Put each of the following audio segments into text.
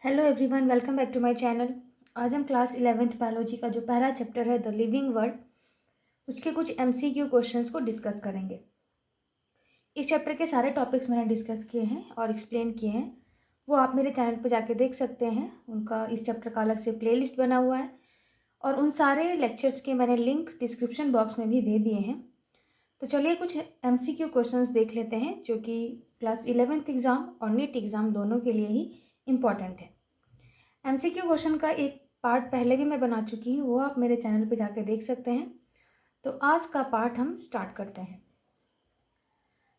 Hello everyone, welcome back to my channel. आज हम class 11th biology का जो पहला चैप्टर है द लिविंग वर्ल्ड, उसके कुछ एमसीक्यू क्वेश्चंस को डिस्कस करेंगे। इस चैप्टर के सारे टॉपिक्स मैंने डिस्कस किए हैं और एक्सप्लेन किए हैं, वो आप मेरे चैनल पर जाके देख सकते हैं। उनका इस चैप्टर का अलग से प्लेलिस्ट बना हुआ है और उन सारे लेक्चर्स के मैंने लिंक डिस्क्रिप्शन बॉक्स में भी दे दिए हैं। तो चलिए कुछ एमसीक्यू क्वेश्चंस देख लेते हैं जो कि क्लास 11th एग्ज़ाम और नीट एग्ज़ाम दोनों के लिए ही इम्पॉर्टेंट है। एमसीक्यू क्वेश्चन का एक पार्ट पहले भी मैं बना चुकी हूँ, वो आप मेरे चैनल पे जाके देख सकते हैं। तो आज का पार्ट हम स्टार्ट करते हैं।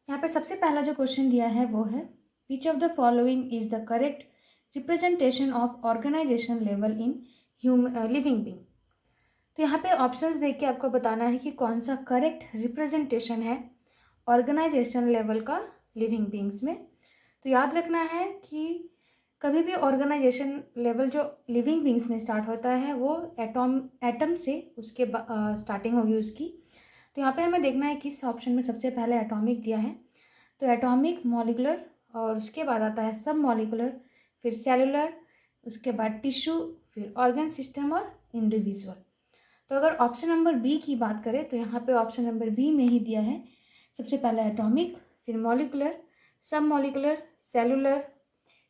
यहाँ पे सबसे पहला जो क्वेश्चन दिया है वो है, which of the following is the correct representation of organisation level in living being. तो यहाँ पे ऑप्शंस देख के आपको बताना है कि कौन सा करेक्ट रिप्रेजेंटेशन है ऑर्गेनाइजेशन लेवल का लिविंग बीइंग्स में। तो याद रखना है कि कभी भी ऑर्गेनाइजेशन लेवल जो लिविंग बीइंग्स में स्टार्ट होता है वो एटम से उसके स्टार्टिंग होगी उसकी। तो यहाँ पे हमें देखना है किस ऑप्शन में सबसे पहले एटॉमिक दिया है। तो एटॉमिक, मॉलिकुलर और उसके बाद आता है सब मॉलिकुलर, फिर सेलुलर, उसके बाद टिश्यू, फिर ऑर्गन सिस्टम और इंडिविजुअल। तो अगर ऑप्शन नंबर बी की बात करें तो यहाँ पे ऑप्शन नंबर बी में ही दिया है सबसे पहले एटॉमिक, फिर मॉलिकुलर, सब molecular, cellular,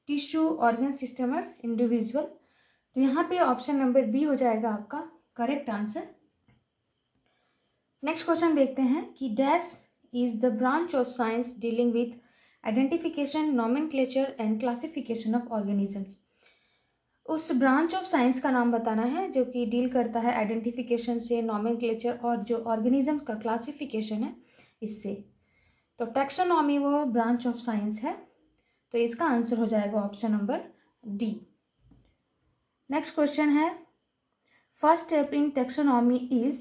tissue, organ system और इंडिविजुअल। तो यहाँ पे ऑप्शन नंबर बी हो जाएगा आपका करेक्ट आंसर। नेक्स्ट क्वेश्चन देखते हैं कि dash is the branch of science dealing with identification, nomenclature and classification of organisms. उस ब्रांच ऑफ साइंस का नाम बताना है जो कि डील करता है आइडेंटिफिकेशन से, नॉमेनक्लेचर और जो ऑर्गेनिज्म का क्लासिफिकेशन है इससे। तो टैक्सोनॉमी वो ब्रांच ऑफ साइंस है, तो इसका आंसर हो जाएगा option number D. Next question है, first step in taxonomy is.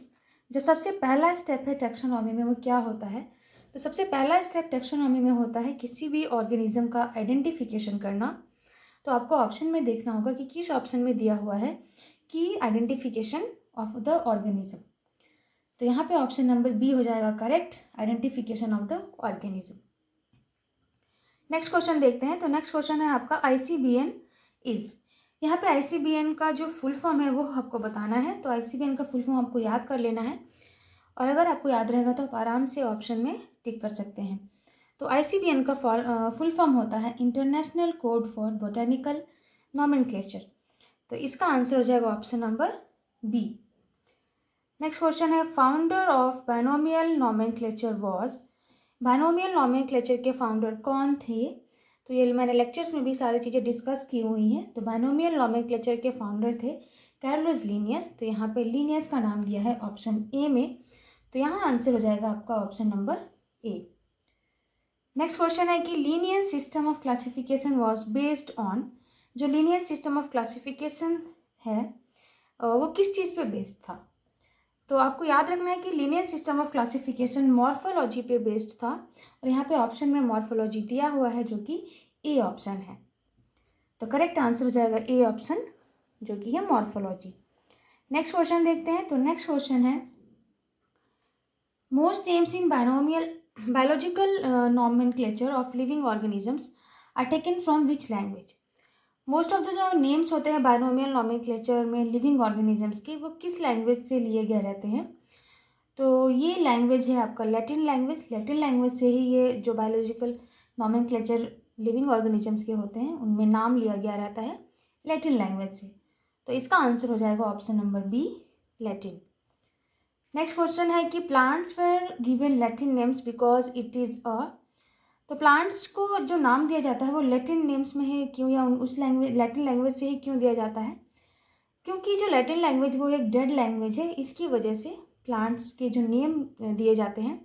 जो सबसे पहला स्टेप है टैक्सोनॉमी में वो क्या होता है? तो सबसे पहला स्टेप टैक्सोनॉमी में होता है किसी भी ऑर्गेनिज्म का आइडेंटिफिकेशन करना। तो आपको ऑप्शन में देखना होगा कि किस ऑप्शन में दिया हुआ है कि आइडेंटिफिकेशन ऑफ द ऑर्गेनिज्म। तो यहाँ पे ऑप्शन नंबर बी हो जाएगा correct, identification of the organism. Next question देखते हैं। तो नेक्स्ट क्वेश्चन है आपका आईसीबीएन इज। यहाँ पे आईसीबीएन का जो फुल फॉर्म है वो आपको बताना है। तो आईसीबीएन का फुल फॉर्म आपको याद कर लेना है और अगर आपको याद रहेगा तो आप आराम से ऑप्शन में टिक कर सकते हैं। तो आईसीबीएन का फुल फॉर्म होता है international code for botanical nomenclature. तो इसका आंसर हो जाएगा option number B. Next question है, founder of binomial nomenclature was. Binomial nomenclature के फाउंडर कौन थे? तो ये मैंने लेक्चर्स में भी सारी चीज़ें डिस्कस की हुई हैं। तो बायनोमियल नॉमेनक्लेचर के फाउंडर थे कार्लोस लिनियस। तो यहाँ पे लिनियस का नाम दिया है ऑप्शन ए में, तो यहाँ आंसर हो जाएगा आपका option number A. Next question है कि linear system of classification was based on. जो लीनियर सिस्टम ऑफ क्लासिफिकेशन है वो किस चीज़ पे बेस्ड था? तो आपको याद रखना है कि linear system of classification morphology पे बेस्ड था और यहाँ पे ऑप्शन में मॉर्फोलॉजी दिया हुआ है जो कि ए ऑप्शन है। तो करेक्ट आंसर हो जाएगा ए ऑप्शन जो कि है मॉर्फोलॉजी। नेक्स्ट क्वेश्चन देखते हैं। तो नेक्स्ट क्वेश्चन है, most names in biological nomenclature of living organisms are taken from which language. Most of the जो नेम्स होते हैं बायोनोमियल नॉमेनक्लेचर में लिविंग ऑर्गेनिजम्स के, वो किस लैंग्वेज से लिए गए रहते हैं? तो ये लैंग्वेज है आपका लैटिन लैंग्वेज। लैटिन लैंग्वेज से ही ये जो बायोलॉजिकल नॉमेनक्लेचर लिविंग ऑर्गेनिजम्स के होते हैं उनमें नाम लिया गया रहता है लैटिन लैंग्वेज से। तो इसका आंसर हो जाएगा option number B, Latin. Next question है कि plants were given Latin names because it is a. तो प्लांट्स को जो नाम दिया जाता है वो लैटिन नेम्स में है क्यों, या उस लैंग्वेज लैटिन लैंग्वेज से ही क्यों दिया जाता है? क्योंकि जो लैटिन लैंग्वेज वो एक डेड लैंग्वेज है, इसकी वजह से प्लांट्स के जो नेम दिए जाते हैं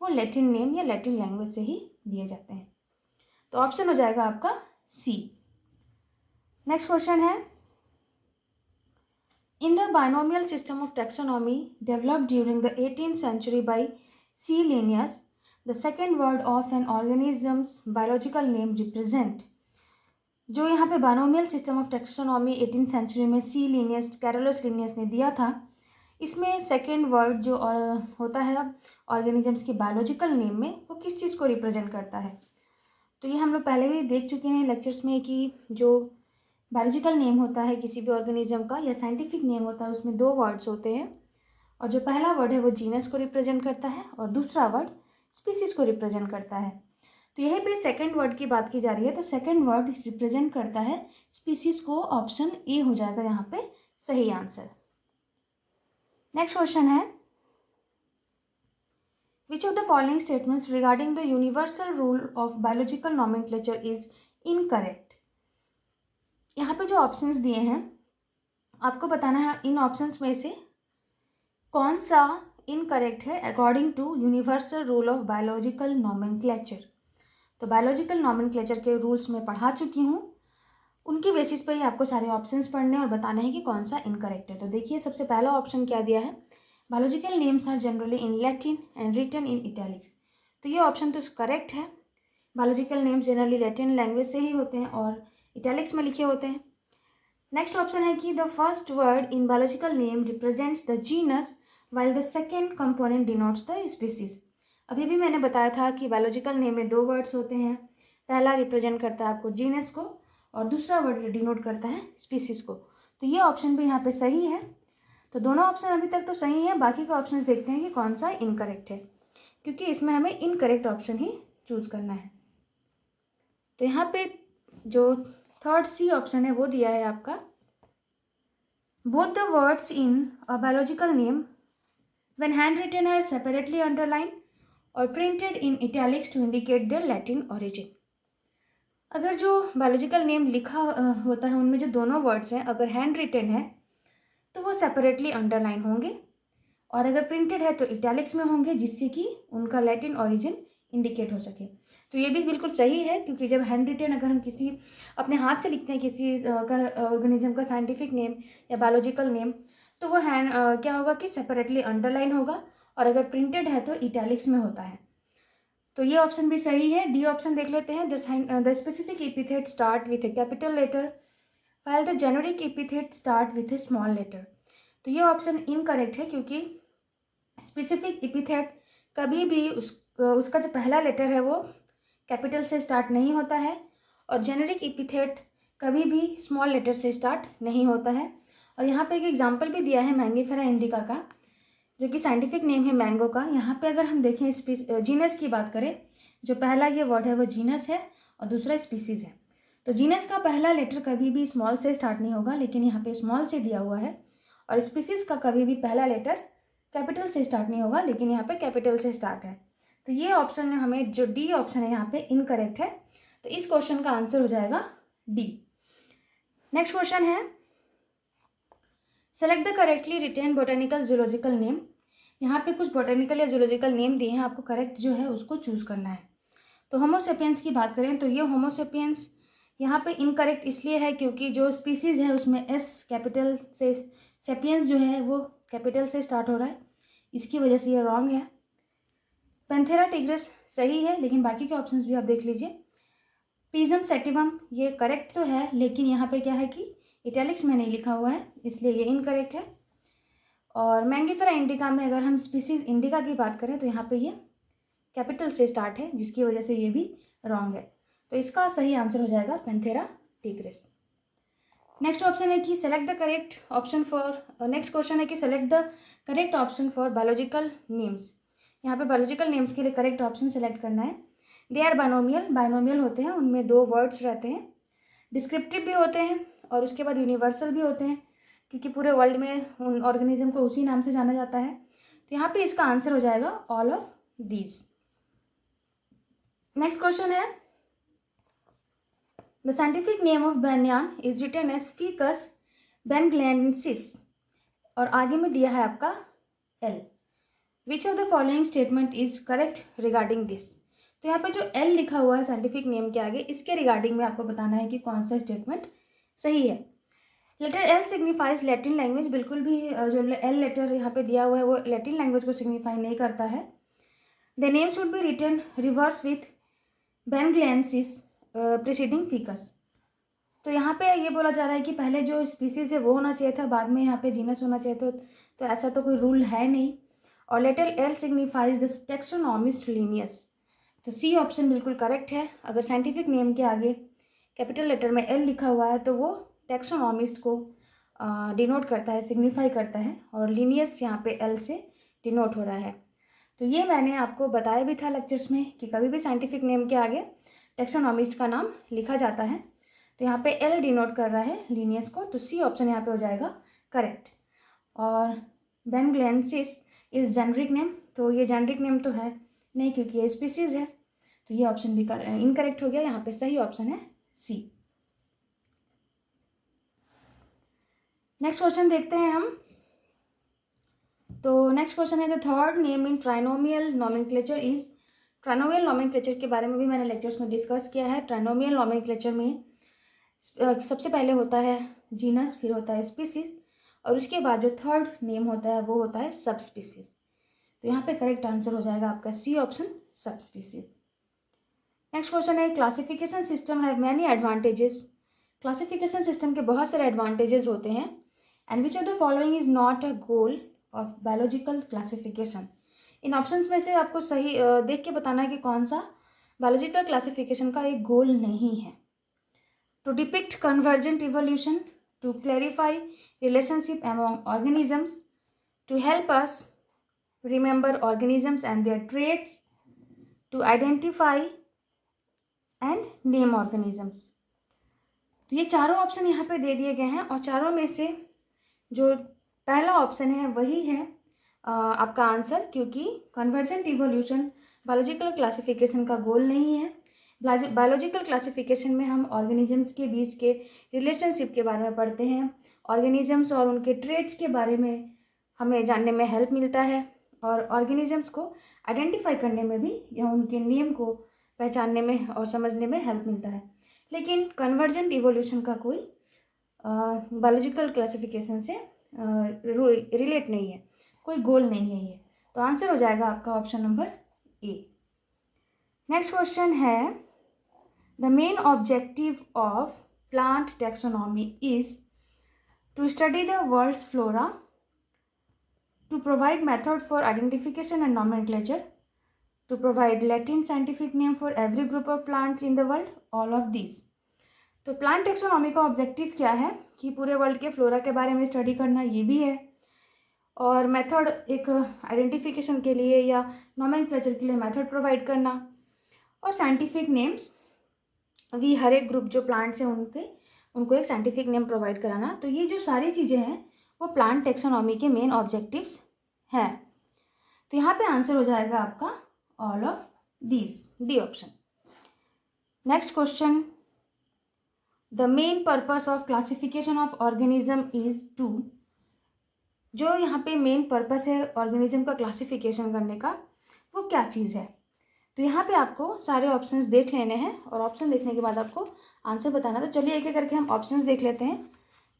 वो लैटिन नेम या लैटिन लैंग्वेज से ही दिए जाते हैं। तो ऑप्शन हो जाएगा आपका सी। नेक्स्ट क्वेश्चन है, in the binomial system of taxonomy developed during the 18th century by C Linnaeus, the second word of an organisms biological name represent. जो यहाँ पे binomial system of taxonomy 18th century में C Linnaeus, Carolus Linnaeus ने दिया था, इसमें second word जो होता है ऑर्गेनिजम्स की बायोलॉजिकल नेम में, वो किस चीज़ को रिप्रेजेंट करता है? तो ये हम लोग पहले भी देख चुके हैं लेक्चर्स में कि जो बायोलॉजिकल नेम होता है किसी भी ऑर्गेनिज्म का या साइंटिफिक नेम होता है, उसमें 2 वर्ड्स होते हैं और जो पहला वर्ड है वो जीनस को रिप्रेजेंट करता है और दूसरा वर्ड स्पीसीज को रिप्रेजेंट करता है। तो यहीं पे सेकंड वर्ड की बात की जा रही है, तो सेकंड वर्ड रिप्रेजेंट करता है स्पीसीज को। ऑप्शन ए हो जाएगा यहाँ पे सही आंसर। नेक्स्ट क्वेश्चन है, which of the following statements regarding the universal rule of biological nomenclature is incorrect. यहाँ पे जो ऑप्शंस दिए हैं आपको बताना है इन ऑप्शंस में से कौन सा इनकरेक्ट है according to universal rule of biological nomenclature. तो बायोलॉजिकल नॉमेनक्लेचर के रूल्स में पढ़ा चुकी हूँ, उनकी बेसिस पर ही आपको सारे ऑप्शंस पढ़ने और बताना है कि कौन सा इनकरेक्ट है। तो देखिए सबसे पहला ऑप्शन क्या दिया है, biological names are generally in Latin and written in italics. तो ये ऑप्शन तो करेक्ट है, biological names generally Latin language से ही होते हैं और इटैलिक्स में लिखे होते हैं। नेक्स्ट ऑप्शन है कि the first word in biological name represents the genus while the second component denotes the species। अभी भी मैंने बताया था कि बायोलॉजिकल नेम में 2 वर्ड्स होते हैं, पहला रिप्रेजेंट करता है आपको जीनस को और दूसरा वर्ड डिनोट करता है स्पीसीज को। तो ये ऑप्शन भी यहाँ पे सही है। तो दोनों ऑप्शन अभी तक तो सही है, बाकी के ऑप्शंस देखते हैं कि कौन सा इनकरेक्ट है, क्योंकि इसमें हमें इनकरेक्ट ऑप्शन ही चूज करना है। तो यहाँ पे जो थर्ड सी ऑप्शन है वो दिया है आपका, both the words in a biological name when handwritten are separately underlined or printed in italics to indicate their Latin origin। अगर जो बायोलॉजिकल नेम लिखा होता है उनमें जो दोनों वर्ड्स हैं अगर हैंड रिटन है तो वो सेपरेटली अंडरलाइन होंगे और अगर प्रिंटेड है तो इटैलिक्स में होंगे, जिससे कि उनका लैटिन ओरिजिन इंडिकेट हो सके। तो ये भी बिल्कुल सही है, क्योंकि जब हैंड रिटन अगर हम किसी अपने हाथ से लिखते हैं किसी ऑर्गेनिज्म का साइंटिफिक नेम या बायोलॉजिकल नेम, तो वो क्या होगा कि सेपरेटली अंडरलाइन होगा और अगर प्रिंटेड है तो इटैलिक्स में होता है। तो ये ऑप्शन भी सही है। डी ऑप्शन देख लेते हैं, the specific epithet start with a capital letter while the generic epithet start with a small letter. तो ये ऑप्शन इनकरेक्ट है, क्योंकि स्पेसिफिक एपिथेट कभी भी उसका जो पहला लेटर है वो कैपिटल से स्टार्ट नहीं होता है और जेनेरिक एपिथेट कभी भी स्मॉल लेटर से स्टार्ट नहीं होता है। और यहाँ पे एक एग्जांपल भी दिया है मैंगीफेरा इंडिका का, जो कि साइंटिफिक नेम है मैंगो का। यहाँ पे अगर हम देखें जीनस की बात करें, जो पहला ये वर्ड है वो जीनस है और दूसरा स्पीसीज है। तो जीनस का पहला लेटर कभी भी स्मॉल से स्टार्ट नहीं होगा, लेकिन यहाँ पे स्मॉल से दिया हुआ है, और स्पीसीज का कभी भी पहला लेटर कैपिटल से स्टार्ट नहीं होगा, लेकिन यहाँ पे कैपिटल से स्टार्ट है। तो ये ऑप्शन हमें जो डी ऑप्शन है यहाँ पे इनकरेक्ट है, तो इस क्वेश्चन का आंसर हो जाएगा डी। नेक्स्ट क्वेश्चन है, select the correctly written botanical zoological name. यहाँ पे कुछ बोटेनिकल या जूलॉजिकल नेम दिए हैं, आपको करेक्ट जो है उसको चूज करना है। तो होमोसेपियंस की बात करें तो ये होमोसेपियंस यहाँ पे इनकरेक्ट इसलिए है क्योंकि जो स्पीसीज है उसमें एस कैपिटल से, सेपियंस जो है वो कैपिटल से स्टार्ट हो रहा है, इसकी वजह से ये रॉन्ग है। पैंथेरा टिग्रिस सही है, लेकिन बाकी के ऑप्शंस भी आप देख लीजिए। पिजम सेटिवम ये करेक्ट तो है, लेकिन यहाँ पे क्या है कि इटैलिक्स में नहीं लिखा हुआ है, इसलिए ये इनकरेक्ट है। और मैंगीफेरा इंडिका में अगर हम स्पीसीज इंडिका की बात करें तो यहाँ पे ये कैपिटल से स्टार्ट है, जिसकी वजह से ये भी रॉन्ग है। तो इसका सही आंसर हो जाएगा पैंथेरा टिग्रिस। नेक्स्ट ऑप्शन है कि select the correct option for, next question है कि select the correct option for biological names. यहाँ पे बायोलॉजिकल नेम्स के लिए करेक्ट ऑप्शन सेलेक्ट करना है। दे आर बायनोमियल, बायनोमियल होते हैं, उनमें 2 वर्ड्स रहते हैं, डिस्क्रिप्टिव भी होते हैं और उसके बाद यूनिवर्सल भी होते हैं, क्योंकि पूरे वर्ल्ड में उन ऑर्गेनिज्म को उसी नाम से जाना जाता है। तो यहाँ पे इसका आंसर हो जाएगा all of these. Next question है, the scientific name of banyan is written as ficus bengalensis और आगे में दिया है आपका L। Which of the following statement is correct regarding this. तो यहाँ पे जो L लिखा हुआ है साइंटिफिक नेम के आगे, इसके रिगार्डिंग में आपको बताना है कि कौन सा स्टेटमेंट सही है। Letter L signifies Latin language, बिल्कुल भी जो L लेटर यहाँ पे दिया हुआ है वो लैटिन लैंग्वेज को सिग्निफाई नहीं करता है। The name should be written reverse with bengalensis preceding ficus. तो यहाँ पे ये बोला जा रहा है कि पहले जो स्पीसीज है वो होना चाहिए था, बाद में यहाँ पे जीनस होना चाहिए था, तो ऐसा तो कोई रूल है नहीं। और letter L signifies the taxonomist Linnaeus. तो सी ऑप्शन बिल्कुल करेक्ट है। अगर साइंटिफिक नेम के आगे कैपिटल लेटर में L लिखा हुआ है तो वो टेक्सोनॉमिस्ट को डिनोट करता है, सिग्निफाई करता है, और लीनियस यहाँ पे एल से डिनोट हो रहा है। तो ये मैंने आपको बताया भी था लेक्चर्स में कि कभी भी साइंटिफिक नेम के आगे टेक्सोनॉमिस्ट का नाम लिखा जाता है। तो यहाँ पे एल डिनोट कर रहा है लीनियस को, तो सी ऑप्शन यहाँ पे हो जाएगा करेक्ट। और बेनग्लेंसिस इज जेनरिक नेम, तो ये जेनरिक नेम तो है नहीं क्योंकि ये स्पीसीज है, तो ये ऑप्शन भी इनकरेक्ट हो गया। यहाँ पे सही ऑप्शन है सी। नेक्स्ट क्वेश्चन देखते हैं हम। तो नेक्स्ट क्वेश्चन है the third name in trinomial nomenclature is. Trinomial nomenclature के बारे में भी मैंने लेक्चर्स में डिस्कस किया है। ट्राइनोमियल नॉमेनक्लेचर में सबसे पहले होता है जीनस, फिर होता है स्पीसीज, और उसके बाद जो थर्ड नेम होता है वो होता है सब स्पीसीज। तो यहाँ पे करेक्ट आंसर हो जाएगा आपका C option, sub species. Next question है classification system have many advantages. Classification system के बहुत सारे एडवांटेजेस होते हैं। And which of the following is not a goal of biological classification. In options में से आपको सही देख के बताना है कि कौन सा बायोलॉजिकल क्लासिफिकेशन का एक गोल नहीं है। To depict convergent evolution, to clarify relationship among organisms, to help us remember organisms and their traits, to identify and name organisms. तो ये चारों ऑप्शन यहाँ पे दे दिए गए हैं, और चारों में से जो पहला ऑप्शन है वही है आपका आंसर, क्योंकि कन्वर्जेंट इवोल्यूशन बायोलॉजिकल क्लासिफिकेशन का गोल नहीं है। बायोलॉजिकल क्लासिफिकेशन में हम ऑर्गेनिजम्स के बीच के रिलेशनशिप के बारे में पढ़ते हैं, ऑर्गेनिजम्स और उनके ट्रेट्स के बारे में हमें जानने में हेल्प मिलता है, और ऑर्गेनिजम्स को आइडेंटिफाई करने में भी या उनके नेम को पहचानने में और समझने में हेल्प मिलता है। लेकिन कन्वर्जेंट इवोल्यूशन का कोई बायोलॉजिकल क्लासिफिकेशन से रिलेट नहीं है, कोई गोल नहीं है ये। तो आंसर हो जाएगा आपका option number A. Next question है the main objective of plant taxonomy is to study the world's flora, to provide method for identification and nomenclature, to provide Latin scientific name for every group of plants in the world, all of these। तो plant taxonomy का objective क्या है कि पूरे world के flora के बारे में स्टडी करना, ये भी है, और मेथड एक आइडेंटिफिकेशन के लिए या नोमेनक्लेचर के लिए मेथड प्रोवाइड करना, और साइंटिफिक नेम्स भी हर एक ग्रुप जो प्लांट्स हैं उनको एक साइंटिफिक नेम प्रोवाइड कराना। तो ये जो सारी चीज़ें हैं वो प्लांट टेक्सोनॉमी के मेन ऑब्जेक्टिव्स हैं। तो यहाँ पे आंसर हो जाएगा आपका all of these, D option. Next question the main purpose of classification of organism is to. जो यहाँ पे मेन पर्पस है ऑर्गेनिज्म का क्लासिफिकेशन करने का, वो क्या चीज़ है। तो यहाँ पे आपको सारे ऑप्शंस देख लेने हैं, और ऑप्शन देखने के बाद आपको आंसर बताना। तो चलिए एक एक करके हम ऑप्शंस देख लेते हैं।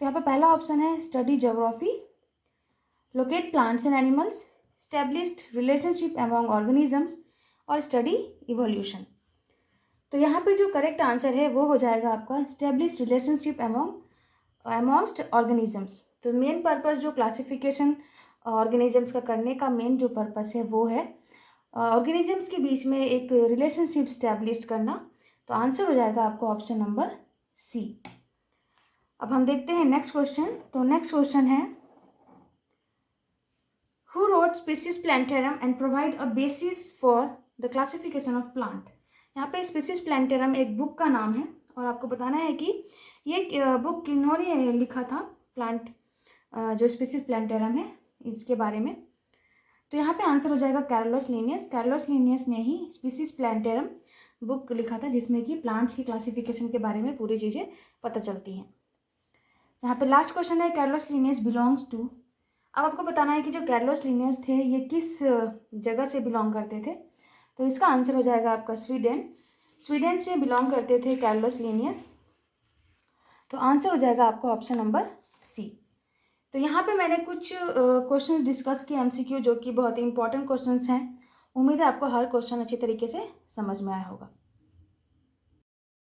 तो यहाँ पे पहला ऑप्शन है study geography, locate plants and animals, established relationship among organisms, और स्टडी इवोल्यूशन। तो यहाँ पे जो करेक्ट आंसर है वो हो जाएगा आपका स्टैब्लिश्ड रिलेशनशिप अमॉन्ग्स्ट ऑर्गेनिजम्स। तो मेन पर्पस जो क्लासिफिकेशन ऑर्गेनिजम्स का करने का मेन जो पर्पस है वो है ऑर्गेनिजम्स के बीच में एक रिलेशनशिप स्टैब्लिश करना। तो आंसर हो जाएगा आपको ऑप्शन नंबर सी। अब हम देखते हैं नेक्स्ट क्वेश्चन। तो नेक्स्ट क्वेश्चन है who wrote species plantarum and provide a basis for the classification of plant. यहाँ पे स्पीसीज प्लांटेरम एक बुक का नाम है, और आपको बताना है कि ये बुक किन्होंने लिखा था, प्लांट जो स्पीसीज प्लांटेरम है इसके बारे में। तो यहाँ पे आंसर हो जाएगा कार्लोस लिनियस। कार्लोस लिनियस ने ही स्पीसीज प्लांटेरम बुक लिखा था, जिसमें कि प्लांट्स की क्लासिफिकेशन के बारे में पूरी चीज़ें पता चलती हैं। यहाँ पे लास्ट क्वेश्चन है कार्लोस लिनियस बिलोंग्स टू। अब आपको बताना है कि जो कार्लोस लिनियस थे ये किस जगह से बिलोंग करते थे। तो इसका आंसर हो जाएगा आपका स्वीडन। स्वीडन से बिलोंग करते थे कार्लोस लिनियस। तो आंसर हो जाएगा आपका ऑप्शन नंबर सी। तो यहाँ पे मैंने कुछ क्वेश्चंस डिस्कस किए एमसीक्यू, जो कि बहुत ही इंपॉर्टेंट क्वेश्चंस हैं। उम्मीद है आपको हर क्वेश्चन अच्छी तरीके से समझ में आया होगा।